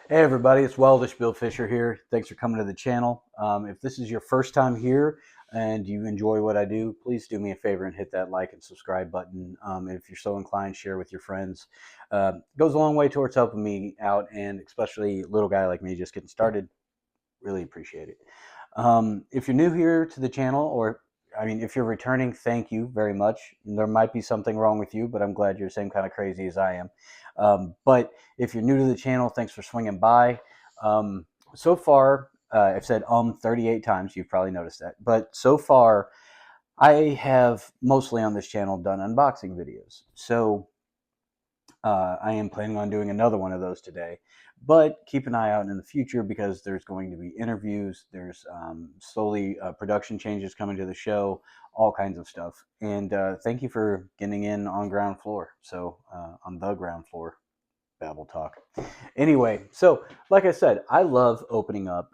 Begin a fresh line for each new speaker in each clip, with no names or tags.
Hey everybody, it's Weldish Bill Fisher here. Thanks for coming to the channel. If this is your first time here and you enjoy what I do, please do me a favor and hit that like and subscribe button. If you're so inclined, share with your friends. Goes a long way towards helping me out, and especially a little guy like me just getting started. Really appreciate it. If you're new here to the channel, or if you're returning, thank you very much. There might be something wrong with you, but I'm glad you're the same kind of crazy as I am. But if you're new to the channel, thanks for swinging by. So far, I've said 38 times. You've probably noticed that. But so far, I have mostly on this channel done unboxing videos. So I am planning on doing another one of those today, but keep an eye out in the future because there's going to be interviews. There's slowly production changes coming to the show, all kinds of stuff. And thank you for getting in on ground floor. So on the ground floor, Babble Talk. Anyway, so like I said, I love opening up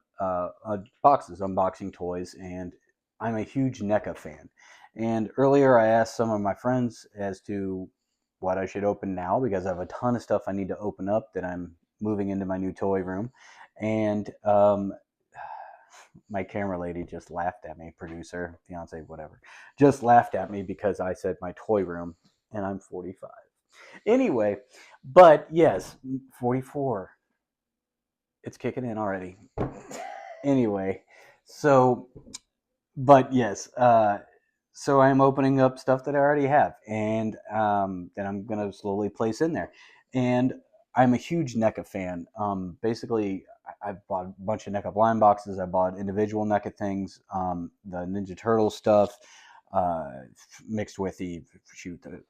boxes, unboxing toys, and I'm a huge NECA fan. And earlier I asked some of my friends as to what I should open now because I have a ton of stuff I need to open up that I'm moving into my new toy room. And my camera lady just laughed at me, producer, fiance, whatever, just laughed at me because I said my toy room, and I'm 45. Anyway, but yes, 44. It's kicking in already. Anyway, so, but yes, so I'm opening up stuff that I already have, and that I'm gonna slowly place in there. And I'm a huge NECA fan. Basically, I've bought a bunch of NECA blind boxes. I bought individual NECA things, the Ninja Turtle stuff, uh, mixed with a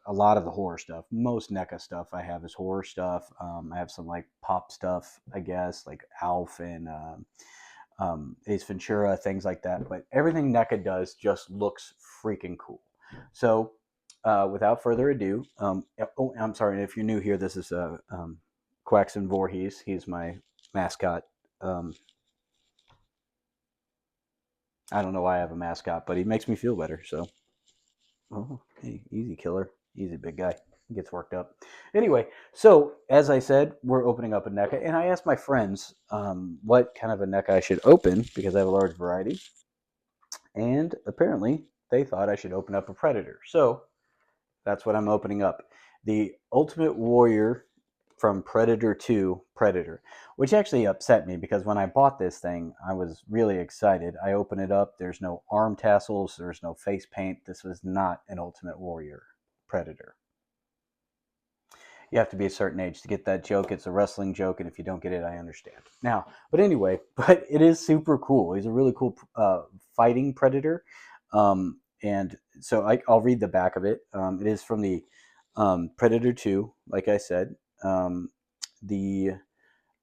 lot of the horror stuff. Most NECA stuff I have is horror stuff. I have some like pop stuff, I guess, like Alf and Ace Ventura, things like that. But everything NECA does just looks freaking cool. So, without further ado, oh, I'm sorry if you're new here. This is Quaxon Voorhees. He's my mascot. Um, I don't know why I have a mascot, but he makes me feel better. So, oh, hey, easy killer, easy big guy. He gets worked up. Anyway, so as I said, we're opening up a NECA, and I asked my friends what kind of a NECA I should open because I have a large variety. And apparently they thought I should open up a Predator. So that's what I'm opening up. The Ultimate Warrior from Predator 2 Predator, which actually upset me because when I bought this thing, I was really excited. I open it up, there's no arm tassels, there's no face paint. This was not an Ultimate Warrior Predator. You have to be a certain age to get that joke. It's a wrestling joke, and if you don't get it, I understand. Now, but anyway, but it is super cool. He's a really cool fighting predator. And so I'll read the back of it. It is from the Predator 2, like I said, the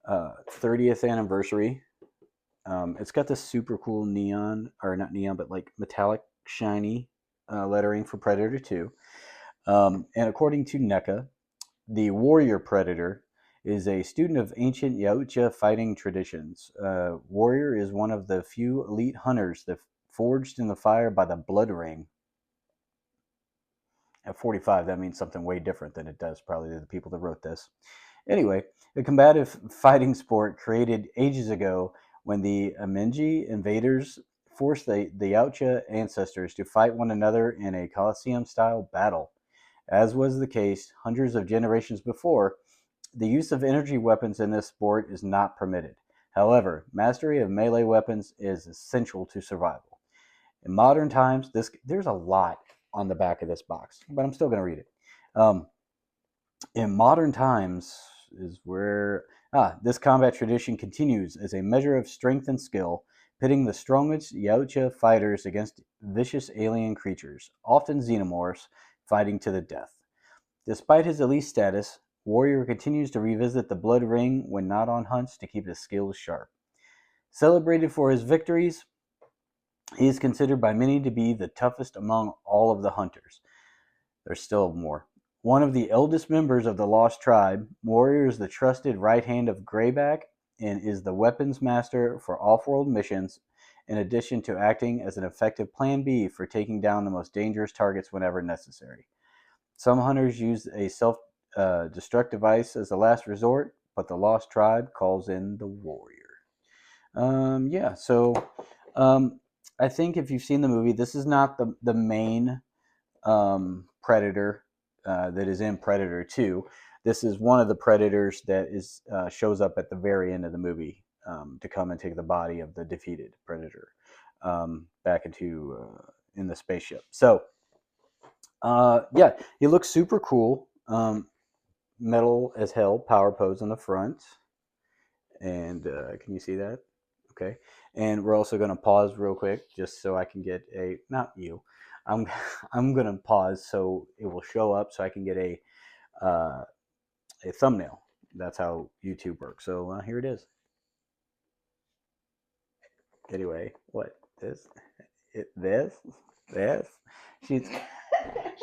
30th anniversary. It's got this super cool neon, or not neon, but like metallic, shiny lettering for Predator 2. And according to NECA, the warrior predator is a student of ancient Yautja fighting traditions. Warrior is one of the few elite hunters that forged in the fire by the blood ring. At 45, that means something way different than it does probably to the people that wrote this. Anyway, a combative fighting sport created ages ago when the Amenji invaders forced the Yautja ancestors to fight one another in a Colosseum-style battle. As was the case hundreds of generations before, the use of energy weapons in this sport is not permitted. However, mastery of melee weapons is essential to survival. In modern times, there's a lot on the back of this box, but I'm still going to read it. In modern times is where this combat tradition continues as a measure of strength and skill, pitting the strongest Yautja fighters against vicious alien creatures, often xenomorphs, fighting to the death. Despite his elite status, Warrior continues to revisit the Blood Ring when not on hunts to keep his skills sharp. Celebrated for his victories, he is considered by many to be the toughest among all of the hunters. There's still more. One of the eldest members of the Lost Tribe, Warrior is the trusted right hand of Greyback and is the weapons master for off-world missions, in addition to acting as an effective plan B for taking down the most dangerous targets whenever necessary. Some hunters use a self-destruct device as a last resort, but the lost tribe calls in the warrior. Yeah, so I think if you've seen the movie, this is not the main predator that is in Predator 2. This is one of the predators that is shows up at the very end of the movie to come and take the body of the defeated predator back into in the spaceship. So yeah, he looks super cool. Metal as hell, power pose on the front. And can you see that? Okay. And we're also going to pause real quick just so I can get a, not you, I'm, I'm going to pause so it will show up so I can get a thumbnail. That's how YouTube works. So here it is. Anyway, what? This?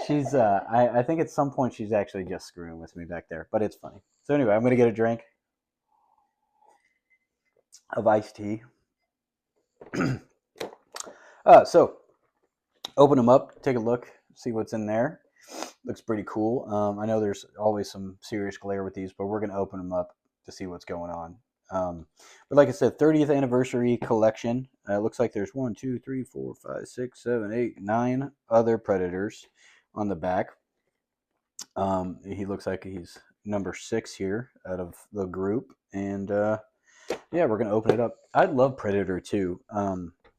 She's, I think at some point she's actually just screwing with me back there, but it's funny. So anyway, I'm going to get a drink of iced tea. So open them up, take a look, see what's in there. Looks pretty cool. I know there's always some serious glare with these, but we're going to open them up to see what's going on. But like I said, 30th anniversary collection. Looks like there's 1, 2, 3, 4, 5, 6, 7, 8, 9 other Predators on the back. He looks like he's number 6 here out of the group. And yeah, we're going to open it up. I love Predator 2.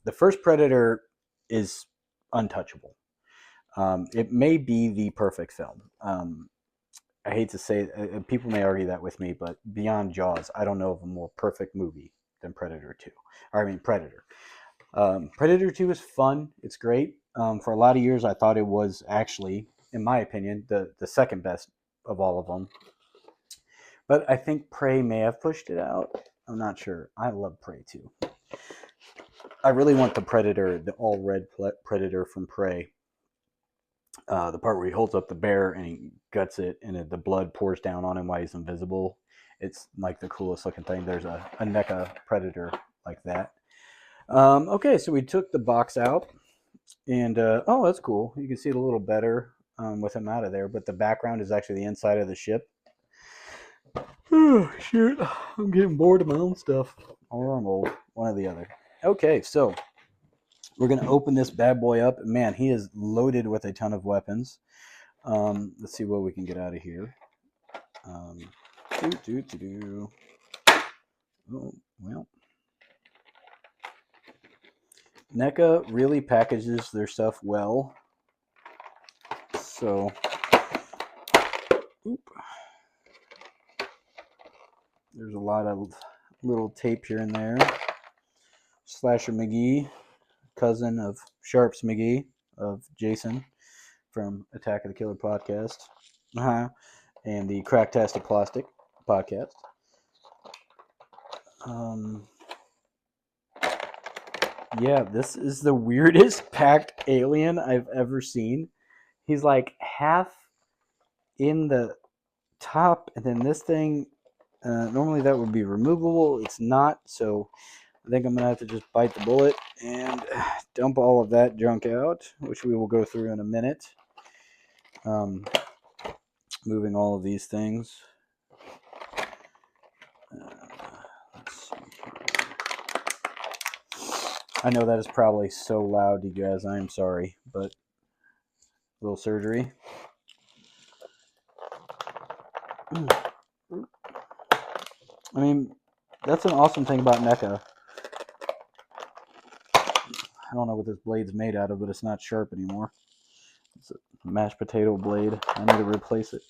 The first Predator is untouchable. It may be the perfect film. I hate to say it, people may argue that with me, but beyond Jaws, I don't know of a more perfect movie than Predator 2. Predator. Predator 2 is fun. It's great. For a lot of years, I thought it was actually, in my opinion, the second best of all of them. But I think Prey may have pushed it out. I'm not sure. I love Prey 2. I really want the Predator, the all-red Predator from Prey. The part where he holds up the bear and he guts it and the blood pours down on him while he's invisible. It's like the coolest looking thing. There's a NECA Predator like that. Okay, so we took the box out and oh, that's cool. You can see it a little better with him out of there, but the background is actually the inside of the ship. Oh, shoot. I'm getting bored of my own stuff. Or I'm old. One or the other. Okay, so we're going to open this bad boy up. Man, he is loaded with a ton of weapons. Let's see what we can get out of here. Oh, well. NECA really packages their stuff well. So, there's a lot of little tape here and there. Slasher McGee, cousin of Sharps McGee, of Jason from Attack of the Killer podcast, and the Cracktastic Plastic podcast. Yeah, this is the weirdest packed alien I've ever seen. He's like half in the top, and then this thing, normally that would be removable. It's not, so I think I'm going to have to just bite the bullet and dump all of that junk out, which we will go through in a minute. Moving all of these things. Let's see here. I know that is probably so loud, you guys. I am sorry, but a little surgery. I mean, that's an awesome thing about NECA. I don't know what this blade's made out of, but it's not sharp anymore. It's a mashed potato blade. I need to replace it.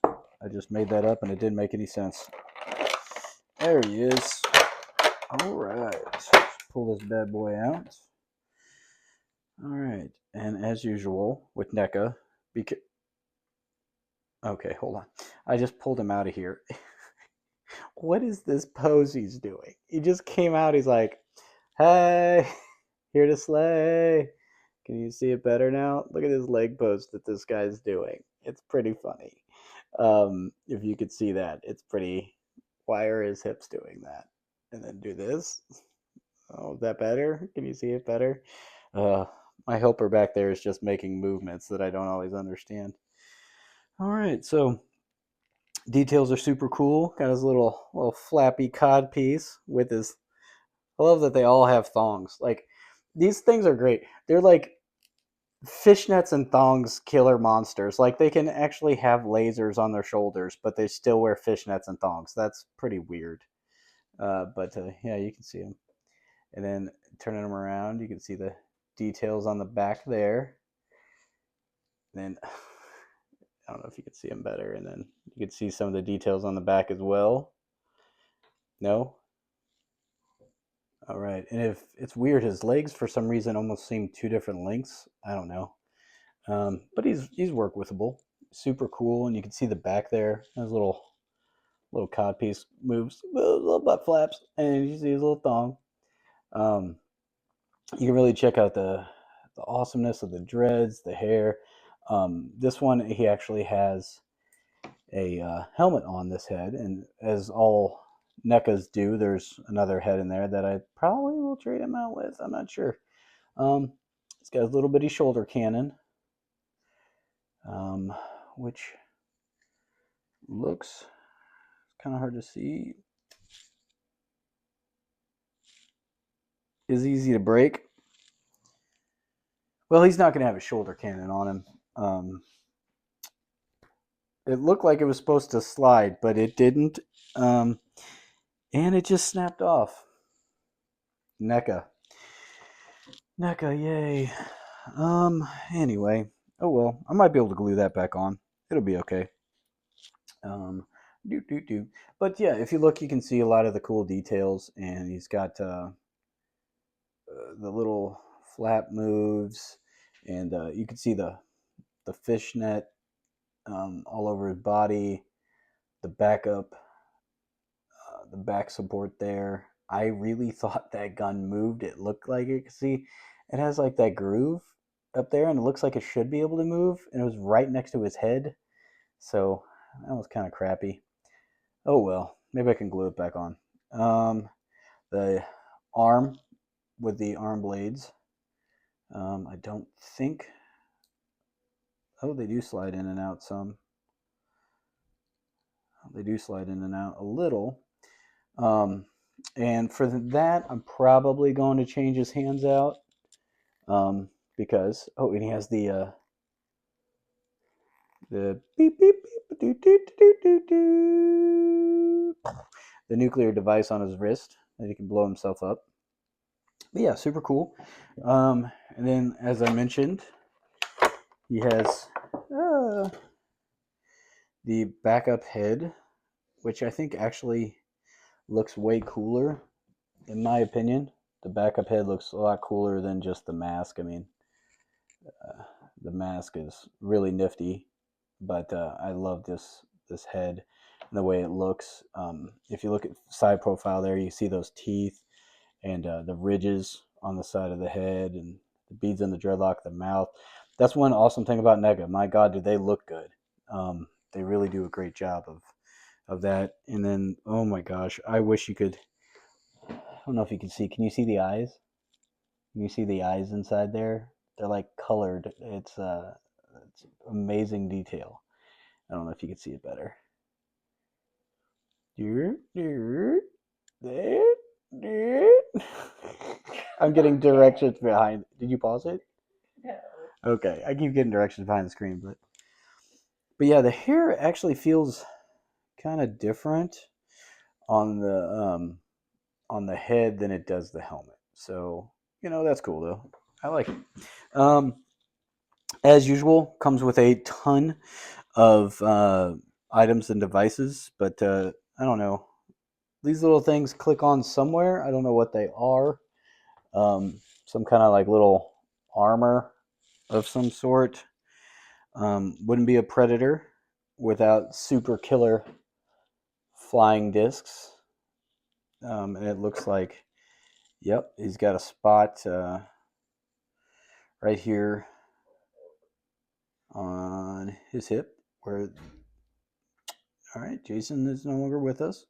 I just made that up and it didn't make any sense. There he is. All right. Let's pull this bad boy out. All right. And as usual with NECA, okay, hold on. I just pulled him out of here. What is this pose he's doing? He just came out. He's like, hey, here to slay. Can you see it better now? Look at his leg pose that this guy's doing. It's pretty funny. If you could see that, it's pretty. Why are his hips doing that? And then do this. Oh, is that better? Can you see it better? My helper back there is just making movements that I don't always understand. All right, so Details are super cool. Got his little flappy cod piece with his. I love that they all have thongs. Like these things are great. They're like fishnets and thongs killer monsters. Like they can actually have lasers on their shoulders, but they still wear fishnets and thongs. That's pretty weird. But yeah, you can see them. And then turning them around, you can see the details on the back there. And then I don't know if you can see them better. And then you can see some of the details on the back as well. No? All right. And if it's weird, his legs for some reason almost seem two different lengths. I don't know. But he's work withable. Super cool. And you can see the back there. His little codpiece moves, little butt flaps, and you see his little thong. Um, you can really check out the awesomeness of the dreads, the hair. This one, he actually has a helmet on this head, and as all NECAs do, there's another head in there that I probably will trade him out with. I'm not sure. It's got a little bitty shoulder cannon, which looks kind of hard to see. Is easy to break. Well, he's not going to have a shoulder cannon on him. It looked like it was supposed to slide, but it didn't. And it just snapped off. NECA. NECA, yay. Anyway. Oh well, I might be able to glue that back on. It'll be okay. Do. But yeah, if you look, you can see a lot of the cool details, and he's got the little flap moves, and you can see the fishnet all over his body, the backup, the back support there. I really thought that gun moved. It looked like it. See, it has like that groove up there, and it looks like it should be able to move, and it was right next to his head. So that was kind of crappy. Oh well, maybe I can glue it back on. The arm with the arm blades. I don't think. Oh, they do slide in and out some. They do slide in and out a little. And for that, I'm probably going to change his hands out because and he has the beep beep beep doo, doo, doo, doo, doo, the nuclear device on his wrist that he can blow himself up. But yeah, super cool. And then, as I mentioned, he has the backup head, which I think actually looks way cooler, in my opinion. The backup head looks a lot cooler than just the mask. I mean, the mask is really nifty, but I love this head and the way it looks. If you look at side profile there, you see those teeth and the ridges on the side of the head and the beads in the dreadlock, the mouth. That's one awesome thing about NECA. My God, do they look good? They really do a great job of that. And then, oh my gosh, I wish you could. I don't know if you can see. Can you see the eyes? Can you see the eyes inside there? They're like colored. It's amazing detail. I don't know if you can see it better. I'm getting directions behind. Did you pause it? No. Okay, I keep getting directions behind the screen, but yeah, the hair actually feels kind of different on the head than it does the helmet. So that's cool though. I like it. As usual, comes with a ton of items and devices, but I don't know. These little things click on somewhere. I don't know what they are. Some kind of like little armor of some sort. Wouldn't be a predator without super killer flying discs. And it looks like, yep, he's got a spot right here on his hip where, all right, Jason is no longer with us.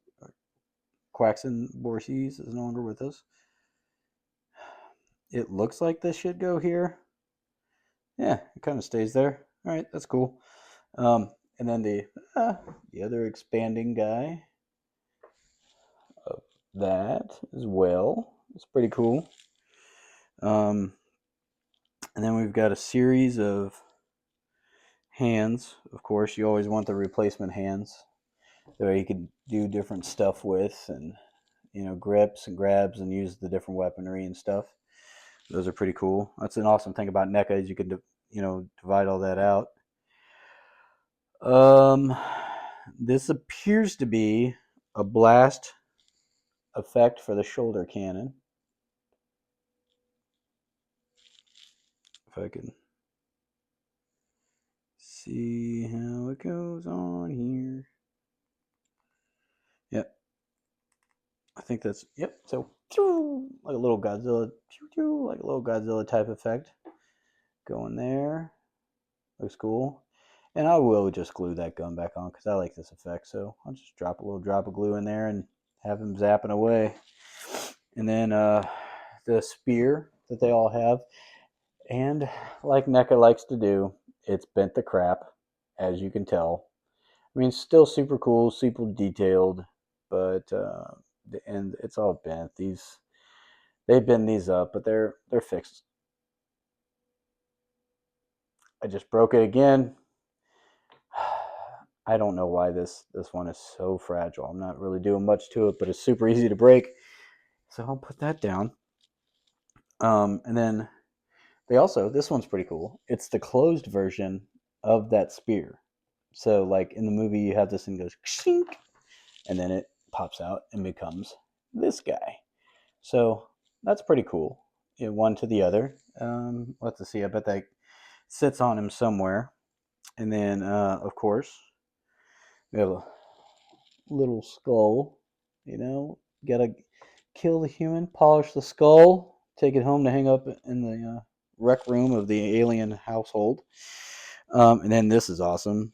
Quaxon Borses is no longer with us. It looks like this should go here. Yeah, it kind of stays there. All right, that's cool. And And then the other expanding guy of that as well. It's pretty cool. Um, and then we've got a series of hands. Of course, you always want the replacement hands. That way you can do different stuff with, and grips and grabs and use the different weaponry and stuff. Those are pretty cool. That's an awesome thing about NECA is you can divide all that out. Um, this appears to be a blast effect for the shoulder cannon. If I can see how it goes on here. Yep. I think that's, yep. So, like a little Godzilla, like a little Godzilla type effect going there. Looks cool. And I will just glue that gun back on because I like this effect. So I'll just drop a little drop of glue in there and have him zapping away. And then the spear that they all have. And like NECA likes to do, it's bent the crap, as you can tell. I mean, it's still super cool, super detailed, but and it's all bent. They bend these up, but they're fixed. I just broke it again. I don't know why this one is so fragile. I'm not really doing much to it, but it's super easy to break. So I'll put that down. And then this one's pretty cool. It's the closed version of that spear. So like in the movie, you have this thing goes shink, and then it pops out and becomes this guy. So that's pretty cool. One to the other. Let's see. I bet that sits on him somewhere. And then, of course, we have a little skull. Gotta kill the human, polish the skull, take it home to hang up in the rec room of the alien household. And then this is awesome.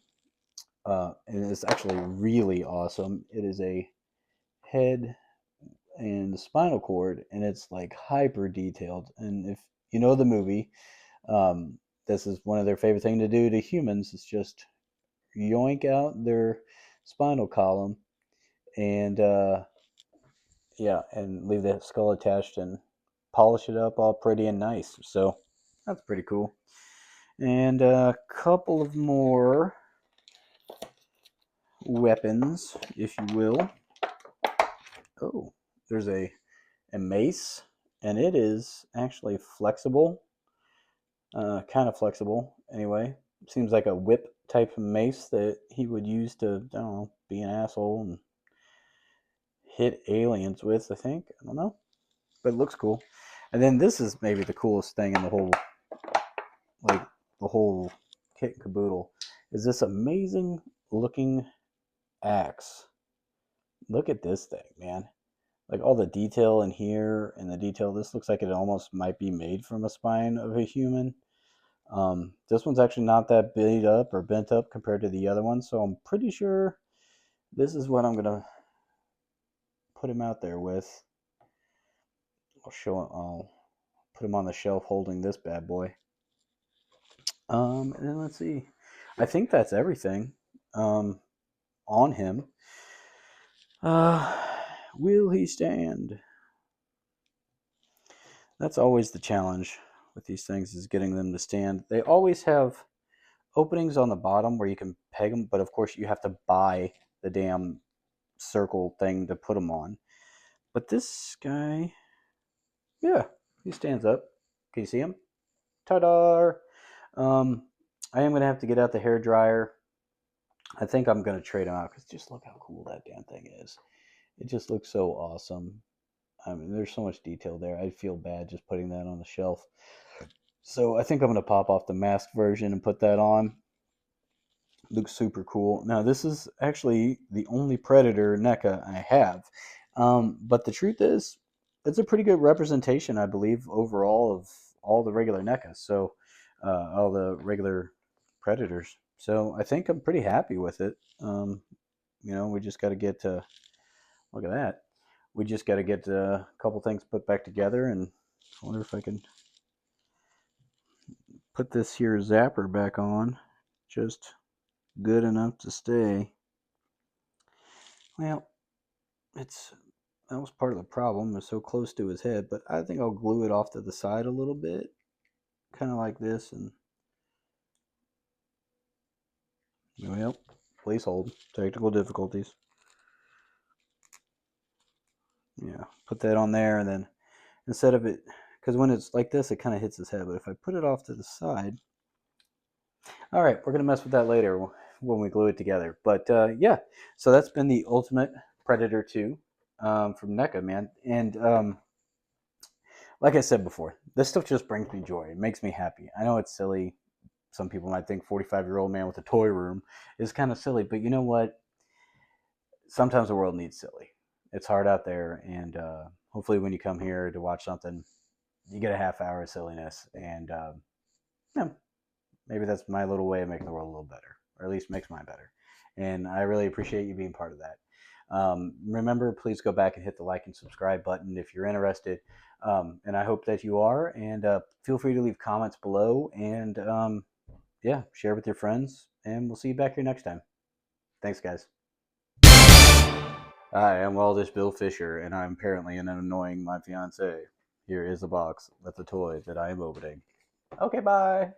And it's actually really awesome. It is a head and spinal cord, and it's like hyper detailed. And if you know the movie, this is one of their favorite thing to do to humans. Is just yoink out their spinal column and and leave the skull attached and polish it up all pretty and nice. So that's pretty cool. And a couple of more weapons, if you will. Oh, there's a mace, and it is actually flexible, kind of flexible. Anyway, seems like a whip type mace that he would use to, I don't know, be an asshole and hit aliens with. I think, I don't know, but it looks cool. And then this is maybe the coolest thing in the whole, like the whole kit and caboodle, is this amazing looking axe. Look at this thing, man. Like all the detail in here and the detail, this looks like it almost might be made from a spine of a human. This one's actually not that beat up or bent up compared to the other one, so I'm pretty sure this is what I'm gonna put him out there with. I'll put him on the shelf holding this bad boy. And then let's see. I think that's everything on him. Will he stand? That's always the challenge with these things, is getting them to stand. They always have openings on the bottom where you can peg them, but of course you have to buy the damn circle thing to put them on. But this guy, yeah, he stands up. Can you see him? Ta-da! I am gonna have to get out the hair dryer. I think I'm gonna trade him out because just look how cool that damn thing is. It just looks so awesome. I mean, there's so much detail there. I'd feel bad just putting that on the shelf. So I think I'm gonna pop off the mask version and put that on. Looks super cool. Now this is actually the only Predator NECA I have, but the truth is, it's a pretty good representation, I believe, overall of all the regular NECAs. So all the regular Predators. So I think I'm pretty happy with it. We just got to get to look at that. We just got to get a couple things put back together, and I wonder if I can put this here zapper back on. Just good enough to stay. Well, that was part of the problem. It was so close to his head, but I think I'll glue it off to the side a little bit, kind of like this, and well, please hold. Technical difficulties. Yeah, put that on there, and then instead of it, because when it's like this, it kind of hits his head. But if I put it off to the side, all right, we're gonna mess with that later when we glue it together. But yeah, so that's been the Ultimate Predator 2 from NECA, man. And like I said before, this stuff just brings me joy. It makes me happy. I know it's silly. Some people might think 45-year-old man with a toy room is kind of silly, but you know what? Sometimes the world needs silly. It's hard out there, and hopefully, when you come here to watch something, you get a half hour of silliness, and yeah, maybe that's my little way of making the world a little better, or at least makes mine better. And I really appreciate you being part of that. Remember, please go back and hit the like and subscribe button if you're interested. And I hope that you are. And feel free to leave comments below. And yeah, share with your friends. And we'll see you back here next time. Thanks, guys. Hi, I'm Waldish Bill Fisher, and I'm apparently annoying my fiance. Here is the box. That's a toy that I am opening. Okay, bye.